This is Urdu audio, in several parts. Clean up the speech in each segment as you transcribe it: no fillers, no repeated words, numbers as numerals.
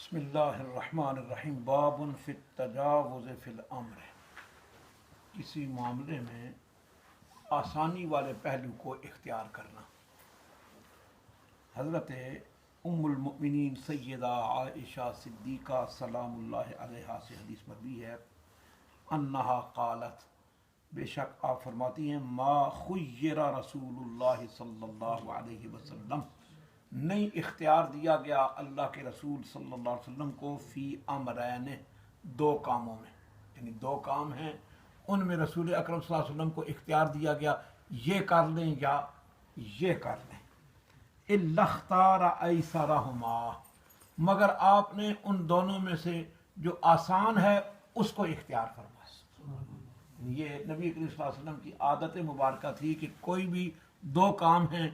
بسم اللہ الرحمن الرحیم باب فی التجاوز فی الامر، کسی معاملے میں آسانی والے پہلو کو اختیار کرنا۔ حضرت ام المؤمنین سیدہ عائشہ صدیقہ سلام اللہ علیہا سے حدیث مروی ہے، انہا قالت، بے شک آپ فرماتی ہیں، ما خیر رسول اللہ صلی اللہ علیہ وسلم، نہیں اختیار دیا گیا اللہ کے رسول صلی اللہ علیہ وسلم کو فی امرین، دو کاموں میں، یعنی دو کام ہیں ان میں رسول اکرم صلی اللہ علیہ وسلم کو اختیار دیا گیا، یہ کر لیں یا یہ کر لیں، الا اختار ایسرہما، مگر آپ نے ان دونوں میں سے جو آسان ہے اس کو اختیار فرمایا۔ یہ نبی کریم صلی اللہ علیہ وسلم کی عادت مبارکہ تھی کہ کوئی بھی دو کام ہیں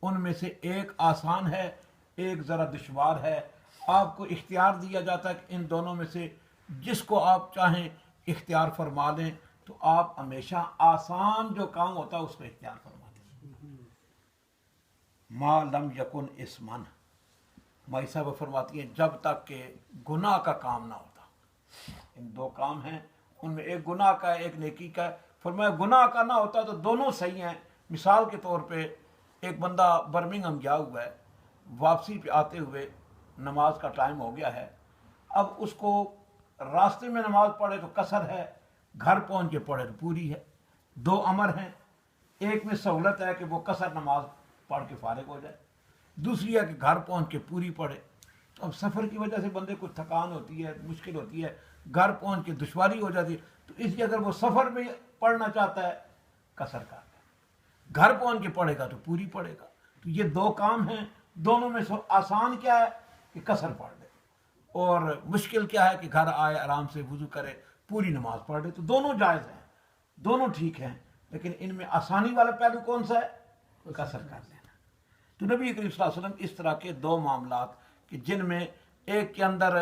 ان میں سے ایک آسان ہے ایک ذرا دشوار ہے، آپ کو اختیار دیا جاتا ہے کہ ان دونوں میں سے جس کو آپ چاہیں اختیار فرما لیں، تو آپ ہمیشہ آسان جو کام ہوتا ہے اس کو اختیار فرما لیں۔ ما لم یکن اسمن، مائی صاحب فرماتی ہیں جب تک کہ گناہ کا کام نہ ہوتا، ان دو کام ہیں ان میں ایک گناہ کا ہے ایک نیکی کا ہے، فرمایا گناہ کا نہ ہوتا تو دونوں صحیح ہیں۔ مثال کے طور پہ ایک بندہ برمنگھم گیا ہوا ہے، واپسی پہ آتے ہوئے نماز کا ٹائم ہو گیا ہے، اب اس کو راستے میں نماز پڑھے تو قصر ہے، گھر پہنچ کے پڑھے تو پوری ہے۔ دو امر ہیں، ایک میں سہولت ہے کہ وہ قصر نماز پڑھ کے فارغ ہو جائے، دوسری ہے کہ گھر پہنچ کے پوری پڑھے۔ تو اب سفر کی وجہ سے بندے کو تھکان ہوتی ہے، مشکل ہوتی ہے، گھر پہنچ کے دشواری ہو جاتی ہے، تو اس لیے اگر وہ سفر میں پڑھنا چاہتا ہے قصر کر لے، گھر پہنچ کے پڑھے گا تو پوری پڑھے گا۔ تو یہ دو کام ہیں، دونوں میں سے آسان کیا ہے کہ قصر پڑھ لے، اور مشکل کیا ہے کہ گھر آئے آرام سے وضو کرے پوری نماز پڑھ لے۔ تو دونوں جائز ہیں، دونوں ٹھیک ہیں، لیکن ان میں آسانی والا پہلو کون سا ہے؟ قصر کر لینا۔ تو نبی کریم صلی اللہ علیہ وسلم اس طرح کے دو معاملات کہ جن میں ایک کے اندر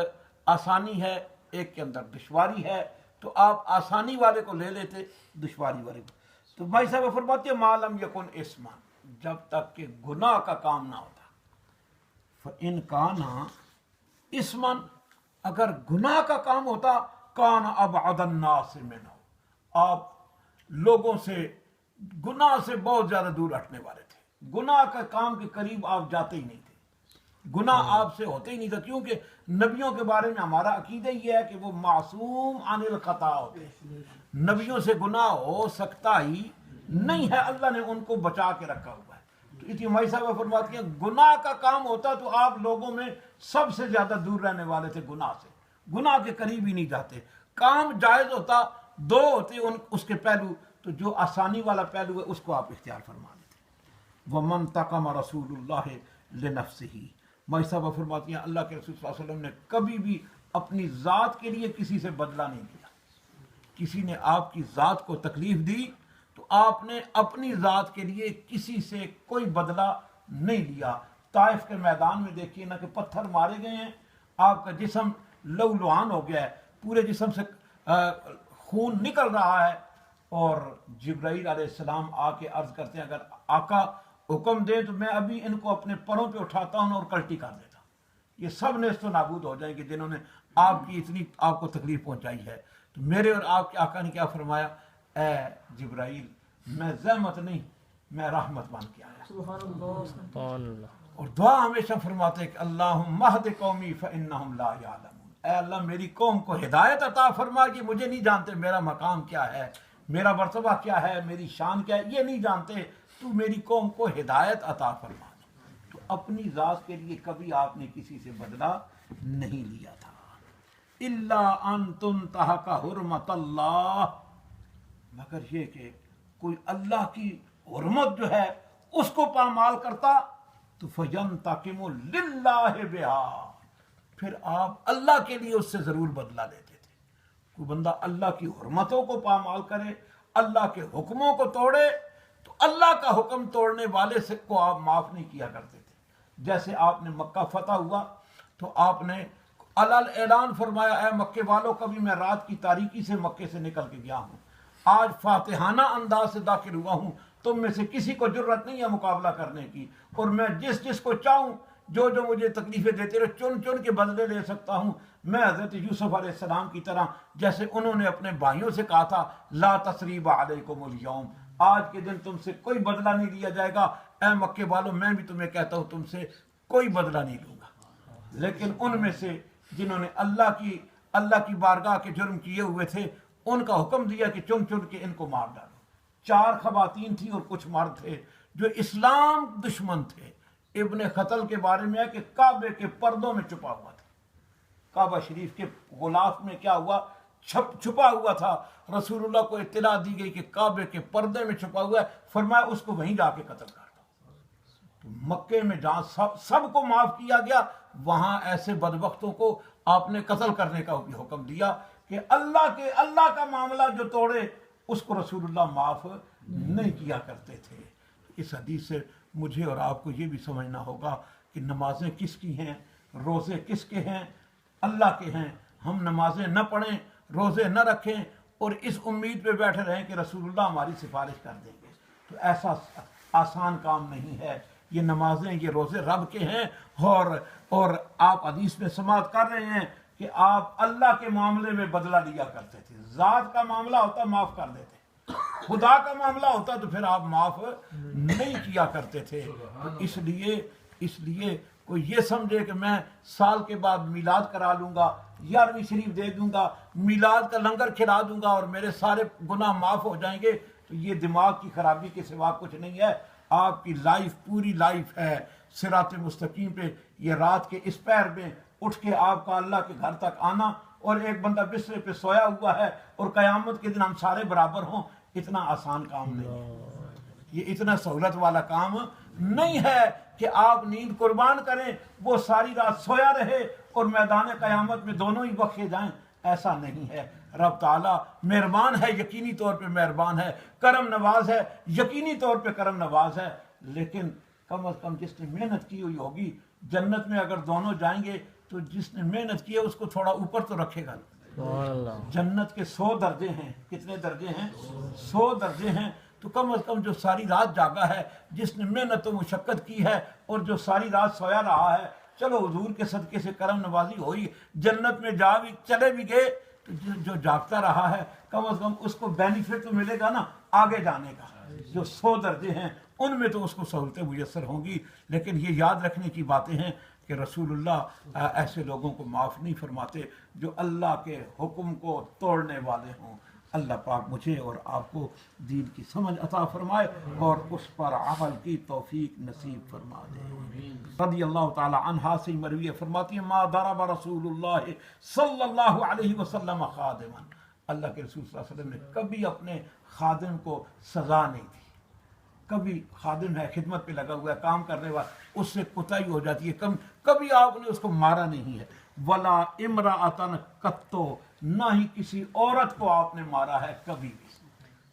آسانی ہے ایک کے اندر دشواری ہے، تو آپ آسانی والے کو لے لیتے دشواری والے کو۔ تو بھائی صاحب فرماتے ہیں ما لم یکن اسما، جب تک کہ گناہ کا کام نہ ہوتا۔ فإن کان اسما، اگر گناہ کا کام ہوتا، کان ابعد الناس منہ، آپ لوگوں سے گناہ سے بہت زیادہ دور ہٹنے والے تھے، گناہ کا کام کے قریب آپ جاتے ہی نہیں تھے، گناہ آپ سے ہوتے ہی نہیں تھا، کیونکہ نبیوں کے بارے میں ہمارا عقیدہ یہ ہے کہ وہ معصوم عن الخطا ہوتے ہیں، نبیوں سے گناہ ہو سکتا ہی نہیں ہے، اللہ نے ان کو بچا کے رکھا ہوا ہے۔ تو اسی مائی صاحب فرماتی ہیں گناہ کا کام ہوتا تو آپ لوگوں میں سب سے زیادہ دور رہنے والے تھے گناہ سے، گناہ کے قریب ہی نہیں جاتے۔ کام جائز ہوتا، دو ہوتے اس کے پہلو، تو جو آسانی والا پہلو ہے اس کو آپ اختیار فرما لیتے۔ وَمَنْ تَقَمَ رسول اللہ لِنَفْسِهِ، مائی صاحبہ فرماتی ہیں اللہ کے رسول صلی اللہ علیہ وسلم نے کبھی بھی اپنی ذات کے لیے کسی سے بدلہ نہیں لیا۔ کسی نے آپ کی ذات کو تکلیف دی تو آپ نے اپنی ذات کے لیے کسی سے کوئی بدلہ نہیں لیا۔ طائف کے میدان میں دیکھیے نا کہ پتھر مارے گئے ہیں، آپ کا جسم لہو لہان ہو گیا ہے، پورے جسم سے خون نکل رہا ہے، اور جبرائیل علیہ السلام آ کے عرض کرتے ہیں اگر آقا حکم دے تو میں ابھی ان کو اپنے پروں پہ اٹھاتا ہوں اور کلٹی کر دیتا ہوں، یہ سب نیست و نابود ہو جائیں گے جنہوں نے آپ کی اتنی آپ کو تکلیف پہنچائی ہے۔ تو میرے اور آپ کے آقا نے کیا فرمایا، اے جبرائیل میں زحمت نہیں، میں رحمت بن کے آیا۔ سبحان اللہ۔ اور دعا ہمیشہ فرماتے کہ اللہم اہد قومی فانہم لا یعلمون، اے اللہ میری قوم کو ہدایت عطا فرما، کہ مجھے نہیں جانتے میرا مقام کیا ہے، میرا مرتبہ کیا ہے، میری شان کیا ہے، یہ نہیں جانتے، تو میری قوم کو ہدایت عطا فرما۔ تو اپنی ذات کے لیے کبھی آپ نے کسی سے بدلہ نہیں لیا تھا۔ الا ان تنتہک حرمت اللہ، مگر یہ کہ کوئی اللہ کی حرمت جو ہے اس کو پامال کرتا تو فینتقم للہ بہا، پھر آپ اللہ کے لیے اس سے ضرور بدلہ لیتے تھے۔ کوئی بندہ اللہ کی حرمتوں کو پامال کرے، اللہ کے حکموں کو توڑے، تو اللہ کا حکم توڑنے والے سے کو آپ معاف نہیں کیا کرتے تھے۔ جیسے آپ نے مکہ فتح ہوا تو آپ نے علل اعلان فرمایا، اے مکے والوں، کبھی میں رات کی تاریکی سے مکے سے نکل کے گیا ہوں، آج فاتحانہ انداز سے داخل ہوا ہوں، تم میں سے کسی کو جرت نہیں ہے مقابلہ کرنے کی، اور میں جس جس کو چاہوں جو جو مجھے تکلیفیں دیتے رہے چن چن کے بدلے لے سکتا ہوں. میں حضرت یوسف علیہ السلام کی طرح، جیسے انہوں نے اپنے بھائیوں سے کہا تھا لا تثریب علیکم اليوم، آج کے دن تم سے کوئی بدلہ نہیں لیا جائے گا. اے مکے والوں، میں بھی تمہیں کہتا ہوں تم سے کوئی بدلہ نہیں لوں گا. لیکن ان میں سے جنہوں نے اللہ کی بارگاہ کے جرم کیے ہوئے تھے، ان کا حکم دیا کہ چن چن کے ان کو مار ڈالو. 4 خواتین تھیں اور کچھ مرد تھے جو اسلام دشمن تھے. ابن قتل کے بارے میں ہے کہ کعبے کے پردوں میں چھپا ہوا تھا. کعبہ شریف کے غلاف میں کیا ہوا؟ چھپا ہوا تھا. رسول اللہ کو اطلاع دی گئی کہ کعبے کے پردے میں چھپا ہوا ہے. فرمایا اس کو وہیں جا کے قتل کر دو. تو مکے میں جہاں سب کو معاف کیا گیا، وہاں ایسے بدبختوں کو آپ نے قتل کرنے کا بھی حکم دیا کہ اللہ کا معاملہ جو توڑے اس کو رسول اللہ معاف نہیں کیا کرتے تھے. اس حدیث سے مجھے اور آپ کو یہ بھی سمجھنا ہوگا کہ نمازیں کس کی ہیں، روزے کس کے ہیں؟ اللہ کے ہیں. ہم نمازیں نہ پڑھیں، روزے نہ رکھیں اور اس امید پہ بیٹھے رہیں کہ رسول اللہ ہماری سفارش کر دیں گے، تو ایسا آسان کام نہیں ہے. یہ نمازیں، یہ روزے رب کے ہیں. اور آپ حدیث میں سماعت کر رہے ہیں کہ آپ اللہ کے معاملے میں بدلہ لیا کرتے تھے. ذات کا معاملہ ہوتا معاف کر دیتے، خدا کا معاملہ ہوتا تو پھر آپ معاف نہیں کیا کرتے تھے. اس لیے کوئی یہ سمجھے کہ میں سال کے بعد میلاد کرا لوں گا، 11ویں شریف دے دوں گا، میلاد کا لنگر کھلا دوں گا اور میرے سارے گناہ معاف ہو جائیں گے، تو یہ دماغ کی خرابی کے سوا کچھ نہیں ہے. آپ کی لائف پوری لائف ہے صراط مستقیم پہ. یہ رات کے اس پہر میں اٹھ کے آپ کا اللہ کے گھر تک آنا، اور ایک بندہ بسترے پہ سویا ہوا ہے اور قیامت کے دن ہم سارے برابر ہوں، اتنا آسان کام نہیں ہے. یہ اتنا سہولت والا کام نہیں ہے کہ آپ نیند قربان کریں، وہ ساری رات سویا رہے اور میدان قیامت میں دونوں ہی بخشے جائیں. ایسا نہیں ہے. رب تعالیٰ مہربان ہے، یقینی طور پہ مہربان ہے، کرم نواز ہے، یقینی طور پہ کرم نواز ہے. لیکن کم از کم جس نے محنت کی ہوئی ہوگی، جنت میں اگر دونوں جائیں گے تو جس نے محنت کی ہے اس کو تھوڑا اوپر تو رکھے گا. جنت کے 100 درجے ہیں. کتنے درجے ہیں؟ 100 درجے ہیں. تو کم از کم جو ساری رات جاگا ہے، جس نے محنت و مشقت کی ہے اور جو ساری رات سویا رہا ہے، چلو حضور کے صدقے سے کرم نوازی ہوئی، جنت میں چلے بھی گئے، تو جو جاگتا رہا ہے کم از کم اس کو بینیفٹ تو ملے گا نا آگے جانے کا. جو 100 درجے ہیں ان میں تو اس کو سہولتیں میسر ہوں گی. لیکن یہ یاد رکھنے کی باتیں ہیں کہ رسول اللہ ایسے لوگوں کو معاف نہیں فرماتے جو اللہ کے حکم کو توڑنے والے ہوں. اللہ پاک مجھے اور آپ کو دین کی سمجھ عطا فرمائے اور اس پر عمل کی توفیق نصیب فرما دے. رضی اللہ تعالی عنہا سے مروی فرماتی ہیں ما ضرب رسول اللہ صلی اللہ علیہ وسلم خادما، اللہ کے رسول صلی اللہ علیہ وسلم نے کبھی اپنے خادم کو سزا نہیں دی. کبھی خادم ہے، خدمت پہ لگا ہوا ہے، کام کرنے والا، اس سے کوتاہی ہو جاتی ہے، کبھی آپ نے اس کو مارا نہیں ہے. ولا امرأۃ قط، نہ ہی کسی عورت کو آپ نے مارا ہے کبھی بھی.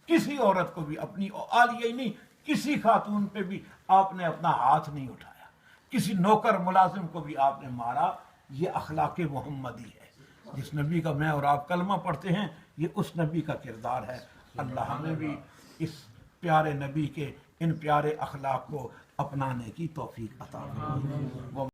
کسی عورت کو بھی، اپنی عالیہ ہی نہیں، کسی خاتون پہ بھی آپ نے اپنا ہاتھ نہیں اٹھایا. کسی نوکر ملازم کو بھی آپ نے مارا. یہ اخلاق محمدی ہے. جس نبی کا میں اور آپ کلمہ پڑھتے ہیں، یہ اس نبی کا کردار ہے. اللہ ہمیں بھی اس پیارے نبی کے ان پیارے اخلاق کو اپنانے کی توفیق عطا فرمائے.